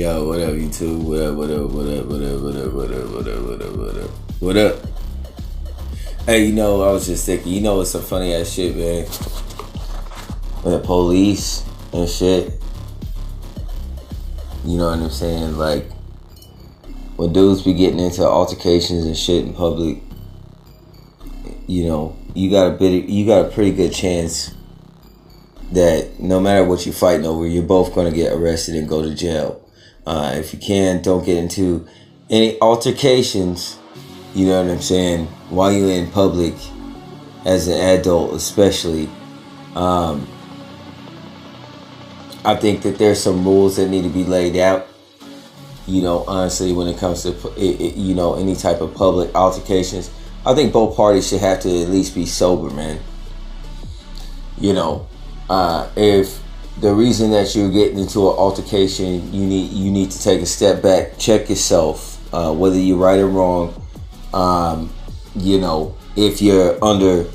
Yo, what up, YouTube? What up, what up, what up, what up, what up, what up, what up, what up, what up, what up? Hey, you know, I was just thinking, you know, it's some funny ass shit, man. With the police and shit. You know what I'm saying? Like, when dudes be getting into altercations and shit in public, you know, you got a pretty good chance that no matter what you're fighting over, you're both gonna get arrested and go to jail. If you can, don't get into any altercations, you know what I'm saying, while you're in public as an adult especially. I think that there's some rules that need to be laid out, you know, honestly, when it comes to, you know, any type of public altercations. I think both parties should have to at least be sober, man. You know, if the reason that you're getting into an altercation, you need to take a step back, check yourself, whether you're right or wrong. You know, if you're under,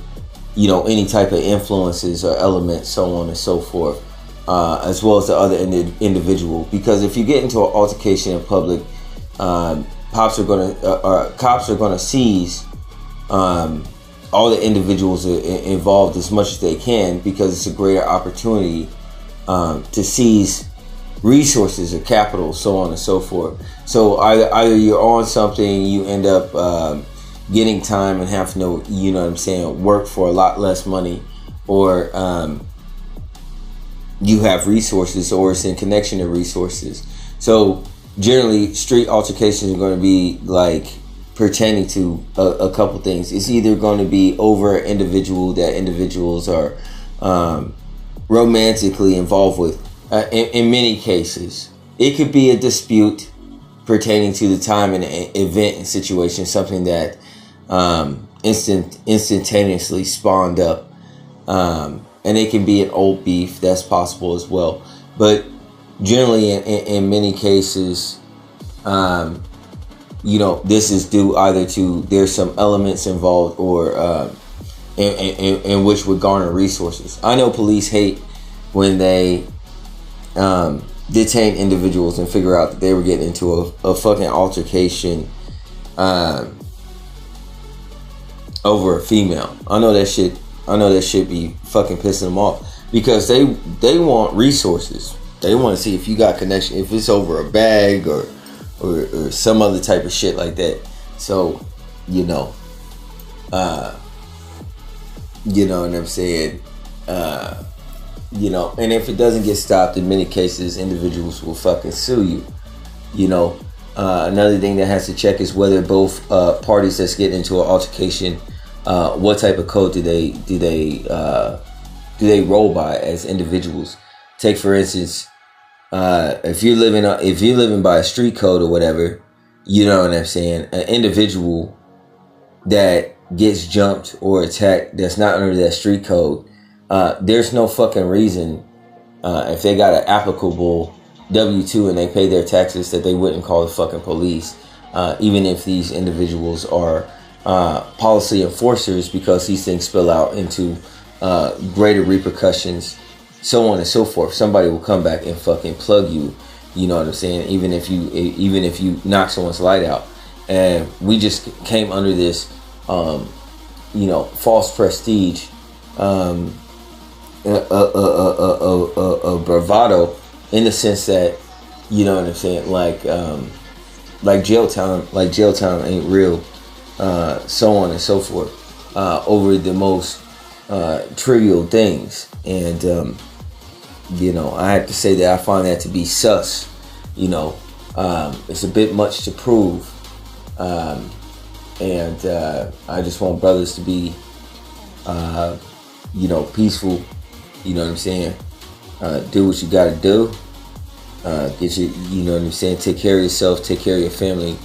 you know, any type of influences or elements, so on and so forth, as well as the other individual. Because if you get into an altercation in public, cops are gonna seize all the individuals involved as much as they can, because it's a greater opportunity to seize resources or capital, so on and so forth. So either you're on something, you end up getting time and have to, you know what I'm saying, work for a lot less money, or you have resources, or it's in connection to resources. So generally, street altercations are going to be like pertaining to a couple things. It's either going to be over an individual that individuals are romantically involved with. In many cases, it could be a dispute pertaining to the time and event and situation, something that instantaneously spawned up, and it can be an old beef. That's possible as well. But generally, in many cases, you know, this is due either to there's some elements involved, or in which would garner resources. I know police hate when they detain individuals and figure out that they were getting into a fucking altercation over a female. I know that shit be fucking pissing them off, because they want resources. They want to see if you got connection, if it's over a bag or some other type of shit like that. So, you know what I'm saying? You know, and if it doesn't get stopped, in many cases, individuals will fucking sue you. You know, another thing that has to check is whether both parties that's getting into an altercation, what type of code do they roll by as individuals. Take, for instance, if you're living by a street code or whatever, you know what I'm saying, an individual that gets jumped or attacked that's not under that street code, there's no fucking reason, if they got an applicable W-2 and they pay their taxes, that they wouldn't call the fucking police, even if these individuals are policy enforcers, because these things spill out into greater repercussions, so on and so forth. Somebody will come back and fucking plug you, you know what I'm saying, even if you knock someone's light out. And we just came under this you know, false prestige, a bravado, in the sense that, you know what I'm saying, like jail time ain't real, so on and so forth, over the most trivial things. And you know, I have to say that I find that to be sus. You know, it's a bit much to prove, and I just want brothers to be you know, peaceful, you know what I'm saying, do what you gotta do, get your, you know what I'm saying, take care of yourself, take care of your family,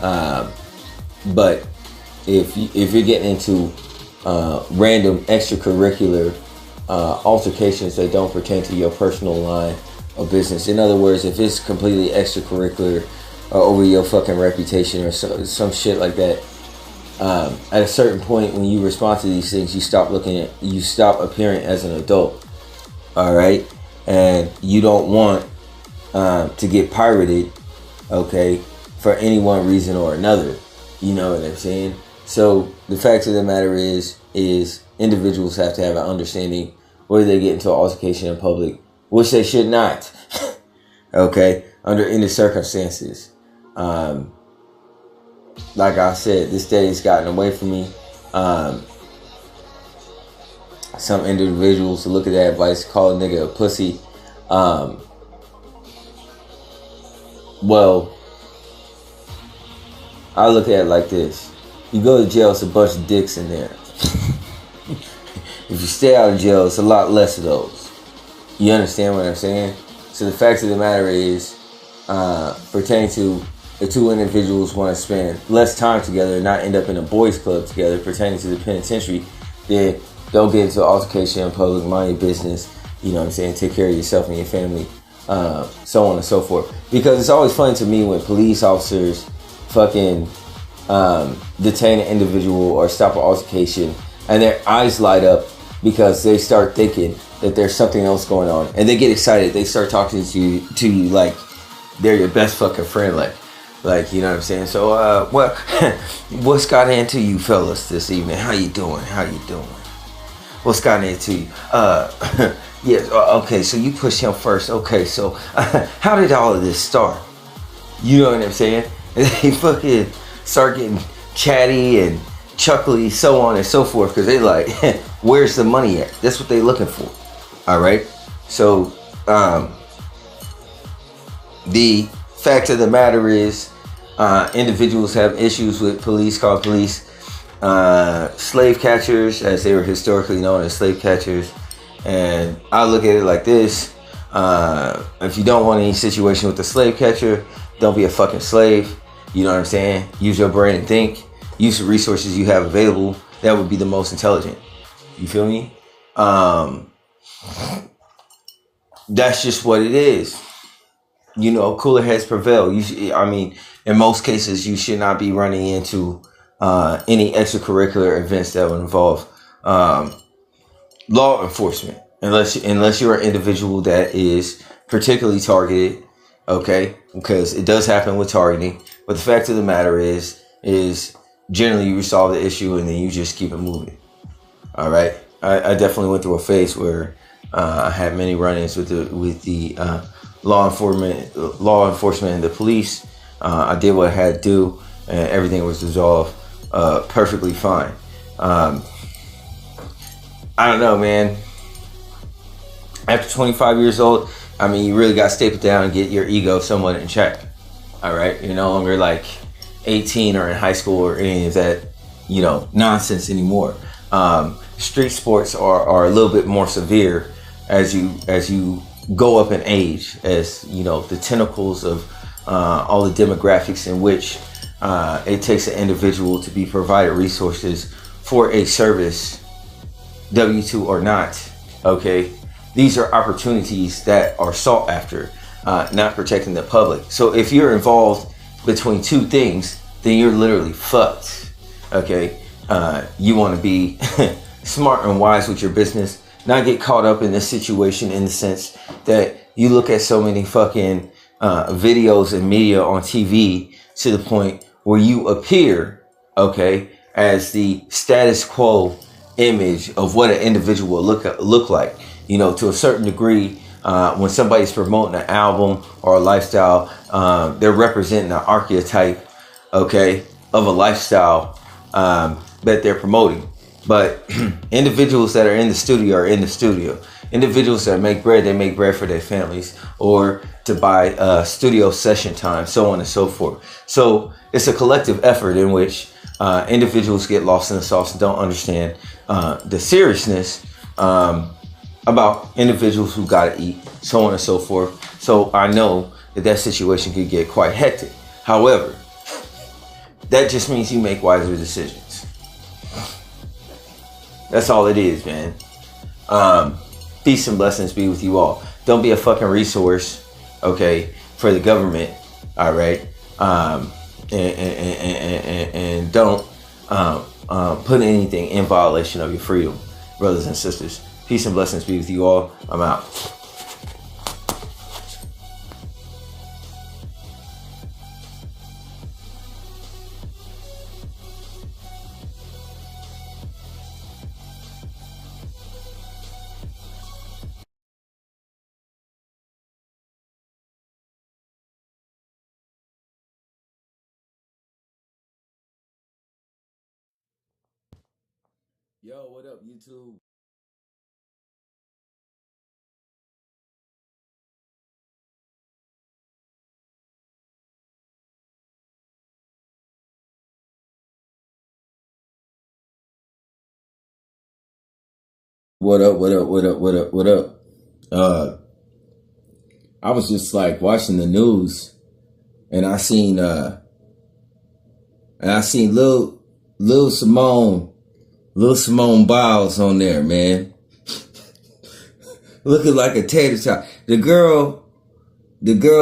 but if you're getting into random extracurricular altercations that don't pertain to your personal line of business, in other words, if it's completely extracurricular or over your fucking reputation or some shit like that, at a certain point, when you respond to these things, you stop appearing as an adult. All right, and you don't want to get pirated, okay, for any one reason or another. You know what I'm saying? So the fact of the matter is individuals have to have an understanding whether they get into an altercation in public, which they should not. Okay, under any circumstances. Like I said, this day has gotten away from me. Some individuals look at that advice, call a nigga a pussy. Well, I look at it like this. You go to jail, it's a bunch of dicks in there. If you stay out of jail, it's a lot less of those. You understand what I'm saying? So the fact of the matter is, pertaining to the two individuals want to spend less time together and not end up in a boys club together, pertaining to the penitentiary, then don't get into an altercation in public, mind your business, you know what I'm saying, take care of yourself and your family, so on and so forth. Because it's always funny to me when police officers fucking detain an individual or stop an altercation and their eyes light up because they start thinking that there's something else going on, and they get excited. They start talking to you like they're your best fucking friend, like you know what I'm saying. So what what's got into you fellas this evening? How you doing? What's got into you? Yes, okay, so you pushed him first. Okay, so how did all of this start? You know what I'm saying? And they fucking start getting chatty and chuckly, so on and so forth, because they like, where's the money at? That's what they looking for. All right. So the fact of the matter is, individuals have issues with police, called police slave catchers, as they were historically known as slave catchers. And I look at it like this: if you don't want any situation with the slave catcher, don't be a fucking slave. You know what I'm saying? Use your brain and think. Use the resources you have available. That would be the most intelligent. You feel me? That's just what it is. You know, cooler heads prevail. In most cases, you should not be running into any extracurricular events that would involve law enforcement, unless you're an individual that is particularly targeted. Okay, because it does happen with targeting. But the fact of the matter is generally you resolve the issue and then you just keep it moving. All right. I definitely went through a phase where I had many run-ins with the law enforcement and the police. I did what I had to do, and everything was resolved perfectly fine. I don't know, man. After 25 years old, you really got to staple down and get your ego somewhat in check. All right, you're no longer like 18 or in high school or any of that, nonsense anymore. Street sports are a little bit more severe as you go up in age, as the tentacles of all the demographics in which it takes an individual to be provided resources for a service, W-2 or not. Okay, these are opportunities that are sought after, not protecting the public. So if you're involved between two things, then you're literally fucked. Okay, you want to be smart and wise with your business, not get caught up in this situation in the sense that you look at so many fucking videos and media on TV to the point where you appear, okay, as the status quo image of what an individual will look like. To a certain degree, when somebody's promoting an album or a lifestyle, they're representing an archetype, okay, of a lifestyle that they're promoting. But individuals that are in the studio are in the studio. Individuals that make bread, they make bread for their families or to buy studio session time, so on and so forth. So it's a collective effort in which individuals get lost in the sauce and don't understand the seriousness about individuals who gotta eat, so on and so forth. So I know that situation could get quite hectic. However, that just means you make wiser decisions. That's all it is, man. Peace and blessings be with you all. Don't be a fucking resource, okay, for the government, all right? And don't put anything in violation of your freedom, brothers and sisters. Peace and blessings be with you all. I'm out. Yo, what up, YouTube? What up, what up, what up, what up, what up? Uh, I was just like watching the news and I seen Lil Simone Biles on there, man. Looking like a tater tot. The girl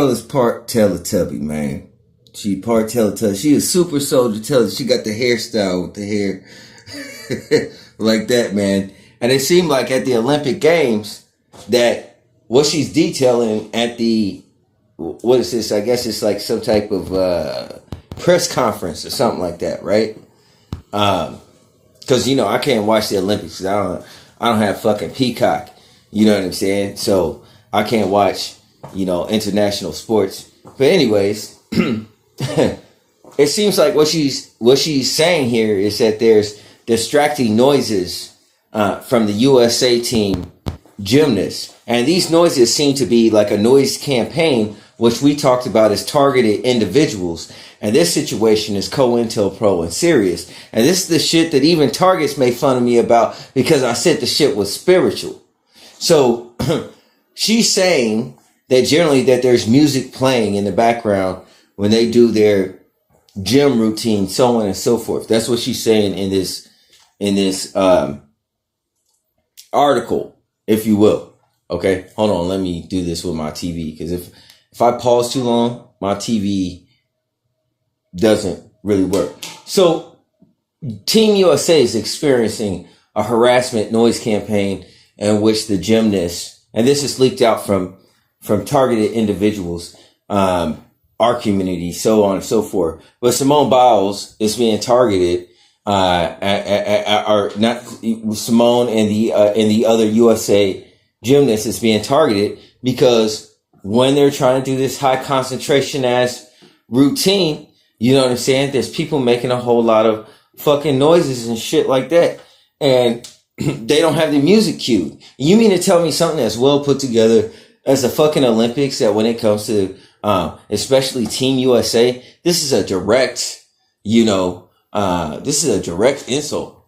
is part Teletubby, man. She part Teletubby. She is super soldier Teletubby. She got the hairstyle with the hair like that, man. And it seemed like at the Olympic Games that what she's detailing at the, what is this? I guess it's like some type of press conference or something like that, right? Because I can't watch the Olympics. 'Cause I don't have fucking Peacock. You know what I'm saying? So I can't watch international sports. But anyways, it seems like what she's saying here is that there's distracting noises from the USA team gymnasts, and these noises seem to be like a noise campaign, which we talked about as targeted individuals. And this situation is COINTELPRO and serious. And this is the shit that even targets made fun of me about because I said the shit was spiritual. So she's saying that generally that there's music playing in the background when they do their gym routine, so on and so forth. That's what she's saying in this article, if you will. Okay, hold on. Let me do this with my TV because if I pause too long, my TV doesn't really work. So Team USA is experiencing a harassment noise campaign in which the gymnasts, and this is leaked out from targeted individuals, our community, so on and so forth. But Simone Biles is being targeted, or not Simone and the other USA gymnasts is being targeted because when they're trying to do this high concentration as routine, you know what I'm saying? There's people making a whole lot of fucking noises and shit like that. And they don't have the music cued. You mean to tell me something that's well put together as the fucking Olympics, that when it comes to, especially Team USA, this is a direct, this is a direct insult.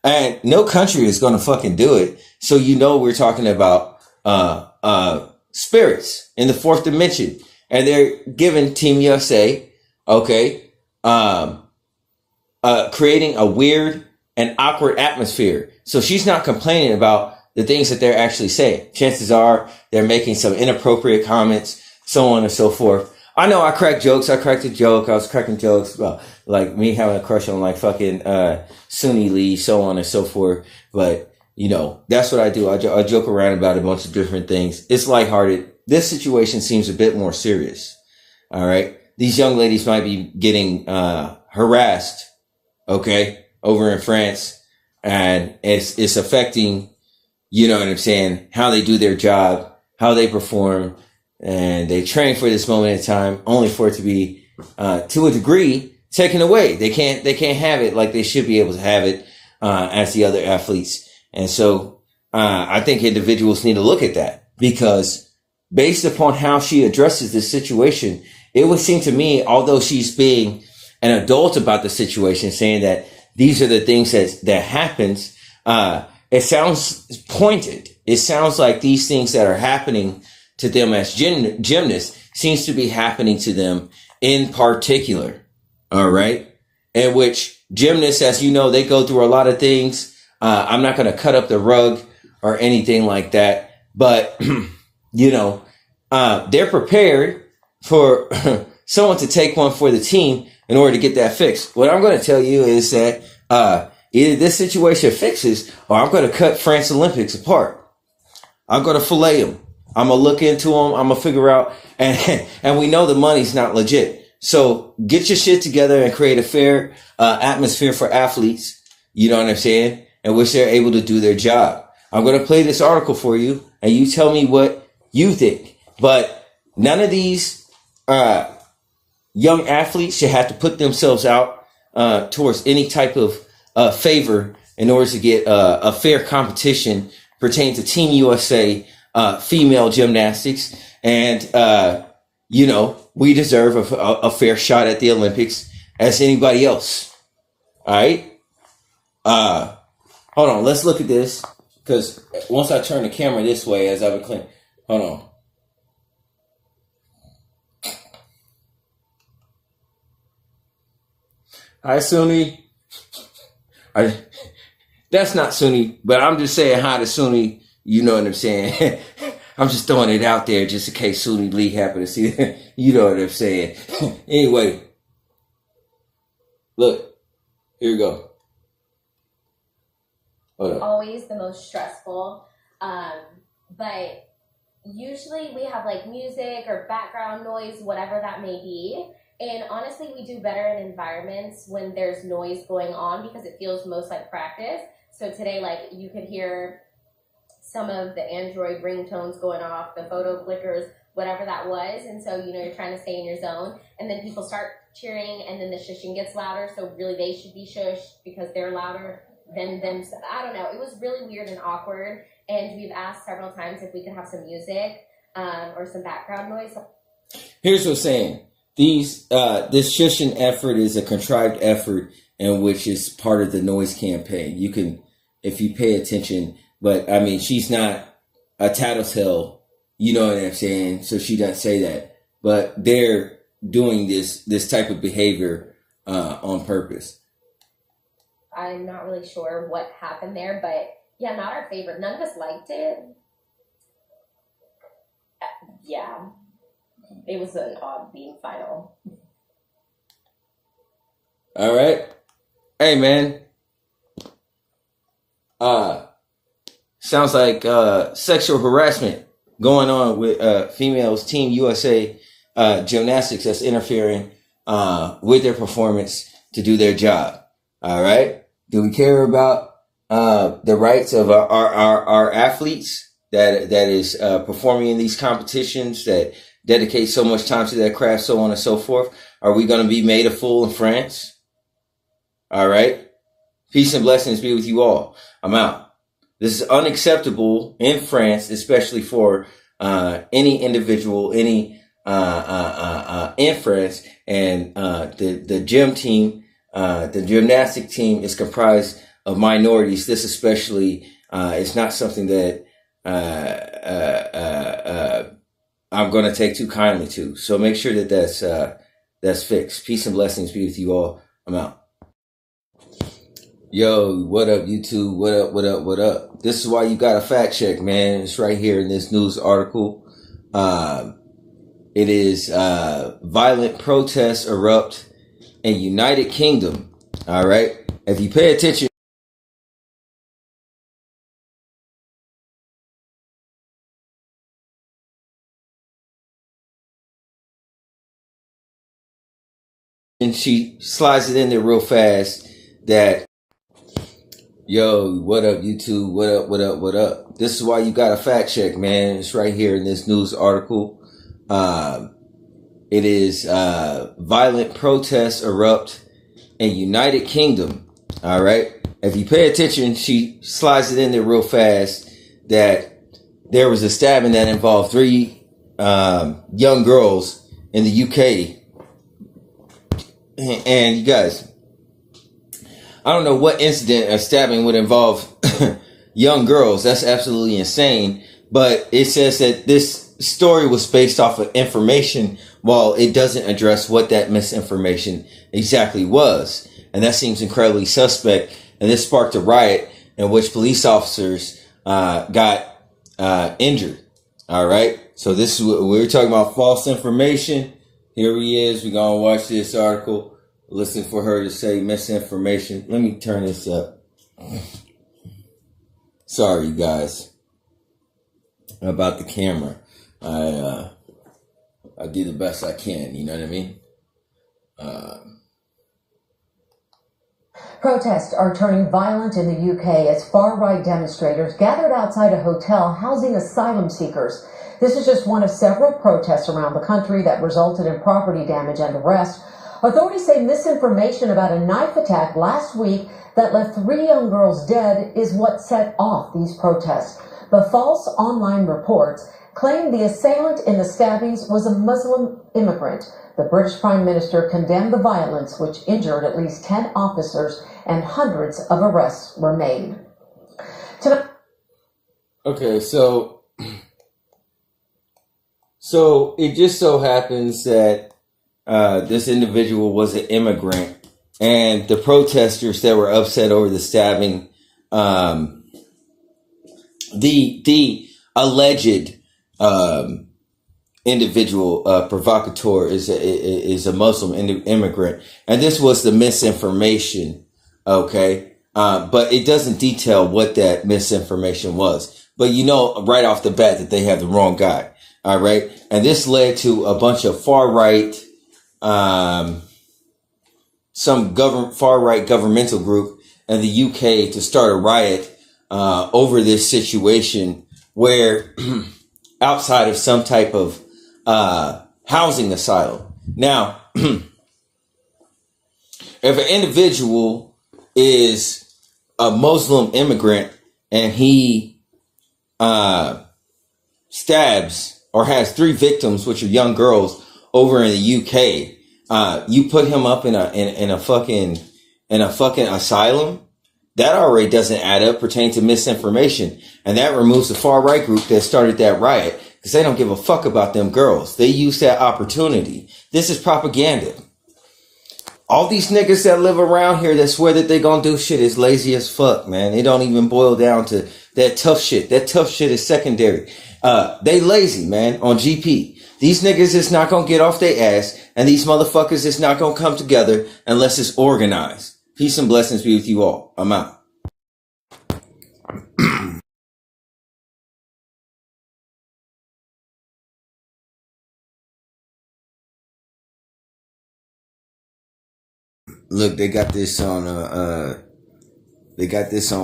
And no country is going to fucking do it. So, we're talking about, spirits in the fourth dimension. And they're giving Team USA, okay, creating a weird and awkward atmosphere. So she's not complaining about the things that they're actually saying. Chances are they're making some inappropriate comments, so on and so forth. I know I cracked jokes. I cracked a joke. I was cracking jokes about like me having a crush on like fucking Suni Lee, so on and so forth. But, that's what I do. I joke around about a bunch of different things. It's lighthearted. This situation seems a bit more serious. All right. These young ladies might be getting harassed, okay, over in France, and it's affecting, you know what I'm saying, how they do their job, how they perform, and they train for this moment in time, only for it to be, to a degree, taken away. They can't have it like they should be able to have it, as the other athletes. And so, I think individuals need to look at that, because based upon how she addresses this situation, it would seem to me, although she's being an adult about the situation, saying that these are the things that happens, it sounds pointed. It sounds like these things that are happening to them as gymnasts seems to be happening to them in particular. All right. In which gymnasts, as you know, they go through a lot of things. I'm not going to cut up the rug or anything like that, but they're prepared for someone to take one for the team in order to get that fixed. What I'm going to tell you is that either this situation fixes, or I'm going to cut France Olympics apart. I'm going to fillet them. I'm going to look into them. I'm going to figure out, and we know the money's not legit. So get your shit together and create a fair atmosphere for athletes. You know what I'm saying? In which they're able to do their job. I'm going to play this article for you, and you tell me what you think. But none of these young athletes should have to put themselves out towards any type of favor in order to get a fair competition pertaining to Team USA female gymnastics. And, we deserve a fair shot at the Olympics as anybody else. All right. Hold on. Let's look at this. Because once I turn the camera this way, as I've been cleaning. Hold on. Hi, Suni. That's not Suni, but I'm just saying hi to Suni. You know what I'm saying? I'm just throwing it out there just in case Suni Lee happen to see it. You know what I'm saying? Anyway, look, here we go. Always the most stressful, but usually we have like music or background noise, whatever that may be. And honestly, we do better in environments when there's noise going on because it feels most like practice. So today, like, you could hear some of the Android ringtones going off, the photo clickers, whatever that was. And so, you're trying to stay in your zone. And then people start cheering, and then the shushing gets louder. So really, they should be shushed because they're louder than them. I don't know. It was really weird and awkward. And we've asked several times if we could have some music or some background noise. Here's what I'm saying. This shushing effort is a contrived effort in which is part of the noise campaign. You can, if you pay attention, but I mean, she's not a tattletale, you know what I'm saying? So she doesn't say that, but they're doing this type of behavior, on purpose. I'm not really sure what happened there, but yeah, not our favorite. None of us liked it. Yeah. It was an odd being final. All right. Hey, man. Sounds like sexual harassment going on with females Team USA gymnastics that's interfering with their performance to do their job. All right. Do we care about the rights of our athletes that is performing in these competitions that dedicate so much time to their craft, so on and so forth? Are we going to be made a fool in France? All right. Peace and blessings be with you all. I'm out. This is unacceptable in France, especially for any individual, in France. And the gym team, the gymnastic team is comprised of minorities. This especially is not something that I'm going to take too kindly to. So make sure that that's fixed. Peace and blessings be with you all. I'm out. Yo, what up, YouTube? What up, what up, what up? This is why you got to fact check, man. It's right here in this news article. It is violent protests erupt in United Kingdom. All right. If you pay attention, and she slides it in there real fast that, yo, what up, YouTube? What up, what up, what up? This is why you got to fact check, man. It's right here in this news article. It is violent protests erupt in United Kingdom. All right. If you pay attention, she slides it in there real fast that there was a stabbing that involved 3 young girls in the UK. And you guys, I don't know what incident of stabbing would involve young girls. That's absolutely insane. But it says that this story was based off of information, while it doesn't address what that misinformation exactly was. And that seems incredibly suspect. And this sparked a riot in which police officers got injured. All right. So this is what we were talking about, false information. Here he is. We're going to watch this article. Listen for her to say misinformation. Let me turn this up. Sorry, guys, about the camera. I do the best I can. You know what I mean? Protests are turning violent in the UK as far-right demonstrators gathered outside a hotel housing asylum seekers. This is just one of several protests around the country that resulted in property damage and arrest. Authorities say misinformation about a knife attack last week that left 3 young girls dead is what set off these protests. But false online reports claim the assailant in the stabbings was a Muslim immigrant. The British Prime Minister condemned the violence, which injured at least 10 officers, and hundreds of arrests were made. Okay, so it just so happens that this individual was an immigrant, and the protesters that were upset over the stabbing, the alleged individual provocateur is a Muslim immigrant, and this was the misinformation. Okay, but it doesn't detail what that misinformation was. But you know right off the bat that they have the wrong guy. All right, and this led to a bunch of far right, far right governmental group in the UK to start a riot over this situation where outside of some type of housing asylum. Now, if an individual is a Muslim immigrant and he stabs or has 3 victims, which are young girls over in the UK, you put him up in a fucking asylum. That already doesn't add up, pertaining to misinformation. And that removes the far right group that started that riot, because they don't give a fuck about them girls. They use that opportunity. This is propaganda. All these niggas that live around here that swear that they gonna do shit is lazy as fuck, man. It don't even boil down to that tough shit. That tough shit is secondary. They lazy, man, on GP. These niggas is not gonna get off their ass, and these motherfuckers is not gonna come together unless it's organized. Peace and blessings be with you all. I'm out. Look, they got this on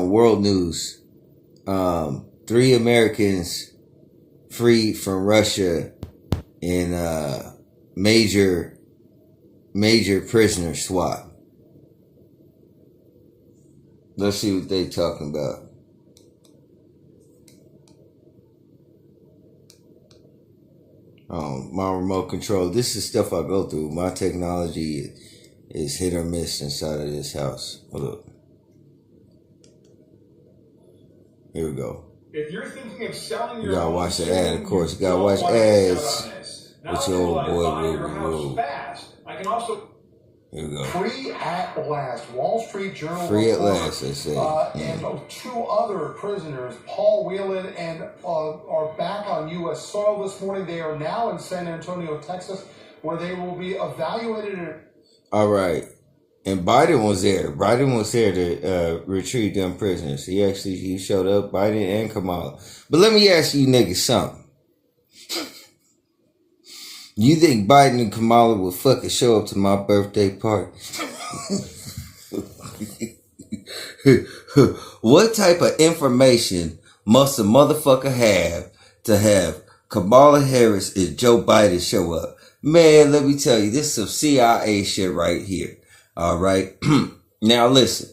World News. 3 Americans freed from Russia in major prisoner swap. Let's see what they talking about. My remote control. This is stuff I go through. My technology is hit or miss inside of this house. Hold up. Here we go. If you're thinking of selling your you gotta watch the ad, of course. You gotta watch ads. With your old boy, Ruby. I can also. Here we go. Free at last. Wall Street Journal. Free at last, they say. And 2 other prisoners, Paul Whelan and are back on U.S. soil this morning. They are now in San Antonio, Texas, where they will be evaluated. All right. And Biden was there. Biden was there to retrieve them prisoners. He showed up, Biden and Kamala. But let me ask you niggas something. You think Biden and Kamala would fucking show up to my birthday party? What type of information must a motherfucker have to have Kamala Harris and Joe Biden show up? Man, let me tell you, this is some CIA shit right here. All right. Now listen,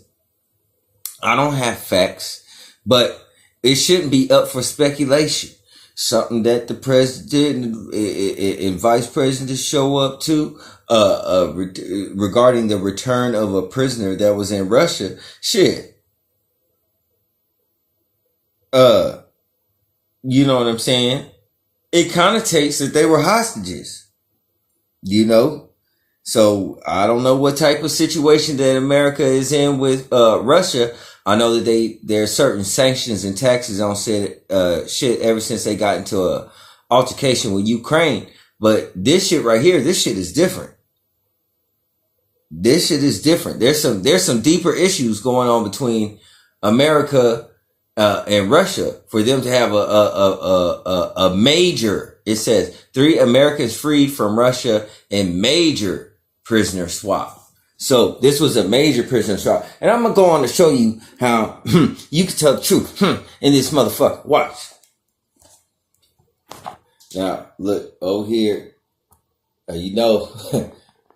I don't have facts, but it shouldn't be up for speculation. Something that the president and vice president show up to, regarding the return of a prisoner that was in Russia. Shit. You know what I'm saying? It connotates that they were hostages, you know? So I don't know what type of situation that America is in with Russia. I know that there are certain sanctions and taxes on shit ever since they got into a altercation with Ukraine. But this shit right here, this shit is different. This shit is different. There's some deeper issues going on between America and Russia for them to have a major. It says 3 Americans freed from Russia in major prisoner swap. So this was a major prisoner swap. And I'm going to go on to show you how you can tell the truth in this motherfucker. Watch. Now, look over here. You know,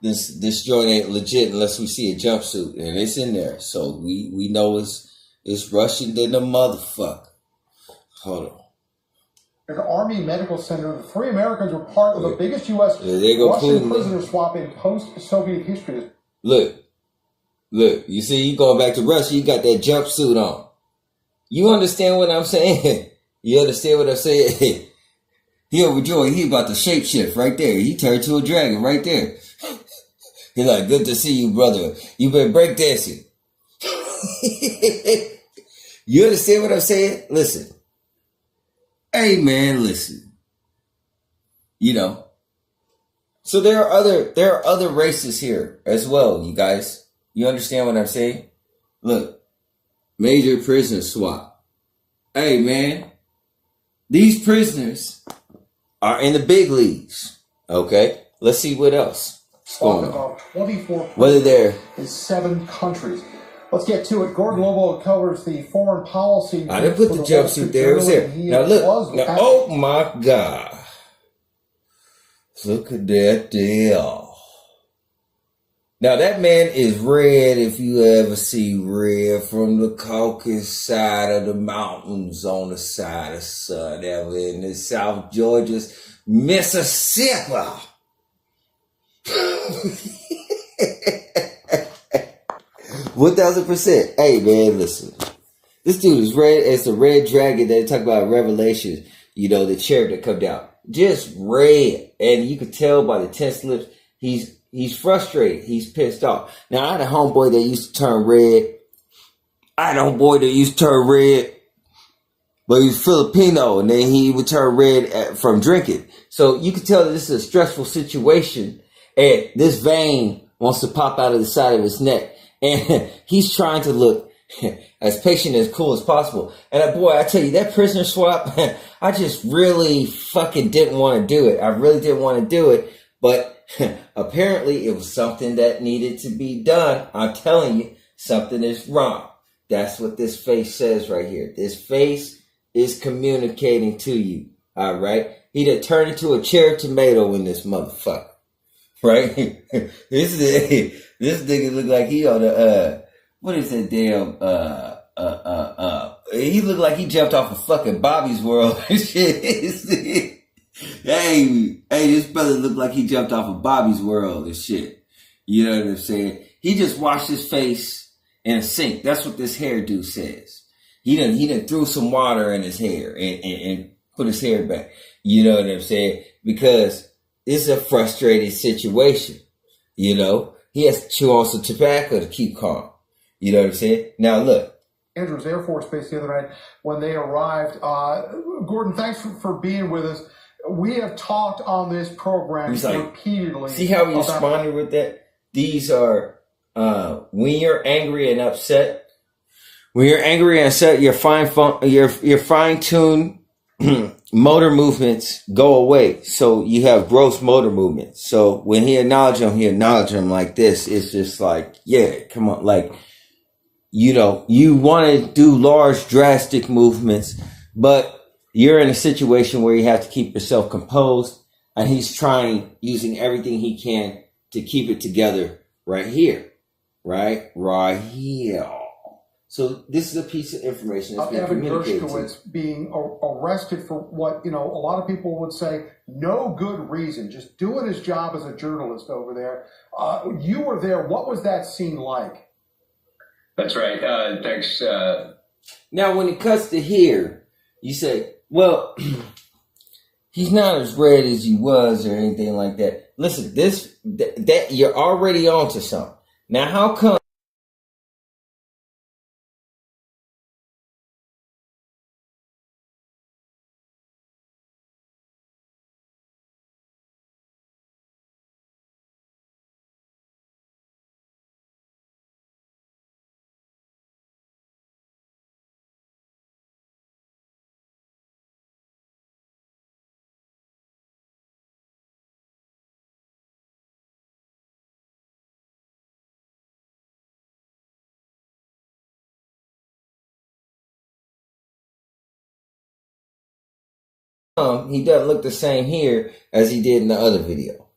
this joint ain't legit unless we see a jumpsuit, and it's in there. So we know it's Russian than the motherfucker. Hold on. An Army Medical Center. The 3 Americans were part of the biggest U.S. Russian prisoner swap in post-Soviet history. Look, you see, you going back to Russia, you got that jumpsuit on. You understand what I'm saying? You understand what I'm saying? He overjoyed, he about to shapeshift right there. He turned to a dragon right there. He's like, good to see you, brother. You been breakdancing. You understand what I'm saying? Listen. Hey man, listen. You know. So there are other races here as well, you guys. You understand what I'm saying? Look. Major prison swap. Hey man. These prisoners are in the big leagues. Okay? Let's see what else is going on. 24 whether they're in 7 countries. Let's get to it. Gordon Lobo covers the foreign policy. I didn't put the jumpsuit there. It was there. Now look. Now, oh my God. Look at that deal. Now that man is red if you ever see red from the Caucasus side of the mountains on the side of sun ever in the South Georgia's Mississippi. 1000%. Hey man, listen. This dude is red as the red dragon that they talk about in Revelation. You know, the cherub that come down. Just red. And you could tell by the tense lips, he's frustrated. He's pissed off. Now, I had a homeboy that used to turn red. But he was Filipino, and then he would turn red from drinking. So you can tell that this is a stressful situation, and this vein wants to pop out of the side of his neck. And he's trying to look as patient and as cool as possible. And boy, I tell you, that prisoner swap, I just really fucking didn't want to do it. I really didn't want to do it. But apparently it was something that needed to be done. I'm telling you, something is wrong. That's what this face says right here. This face is communicating to you. All right. He done turned into a cherry tomato in this motherfucker. Right? This nigga look like he on the, what is that damn, he looked like he jumped off of fucking Bobby's World and shit. Hey, this brother looked like he jumped off of Bobby's World and shit. You know what I'm saying? He just washed his face in a sink. That's what this hairdo says. He done threw some water in his hair and put his hair back. You know what I'm saying? Because it's a frustrated situation. You know? He has to chew on some tobacco to keep calm. You know what I'm saying? Now look. Andrews Air Force Base the other night when they arrived. Gordon, thanks for being with us. We have talked on this program repeatedly. See how he responded with that? These are, when you're angry and upset, your fine-tuned motor movements go away. So you have gross motor movements. So when he acknowledged him like this. It's just like, yeah, come on. Like, you know, you want to do large, drastic movements, but you're in a situation where you have to keep yourself composed, and he's trying, using everything he can to keep it together right here. Right here. So this is a piece of information that's been Evan communicated Dershowitz being arrested for what, you know, a lot of people would say, no good reason, just doing his job as a journalist over there. You were there. What was that scene like? That's right. Thanks. Now, when it cuts to here, you say, well, he's not as red as he was or anything like that. Listen, that you're already onto something. Now, how come he doesn't look the same here as he did in the other video?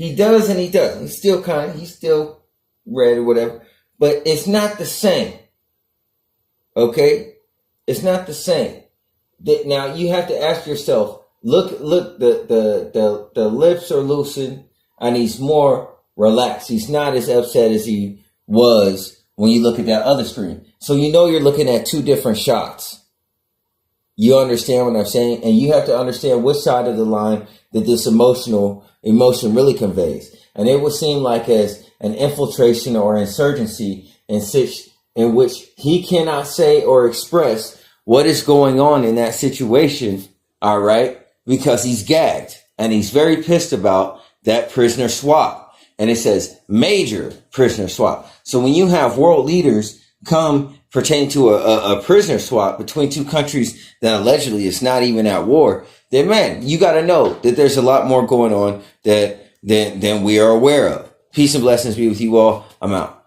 He does and he doesn't. He's still red or whatever. But it's not the same. Okay? It's not the same. Now you have to ask yourself, look, the lips are loosened and he's more relaxed. He's not as upset as he was when you look at that other screen. So you know you're looking at two different shots. You understand what I'm saying? And you have to understand which side of the line that this emotion really conveys. And it would seem like as an infiltration or insurgency in which he cannot say or express what is going on in that situation, all right, because he's gagged and he's very pissed about that prisoner swap. And it says major prisoner swap. So when you have world leaders come pertaining to a prisoner swap between two countries that allegedly is not even at war, then man, you got to know that there's a lot more going on than we are aware of. Peace and blessings be with you all. I'm out.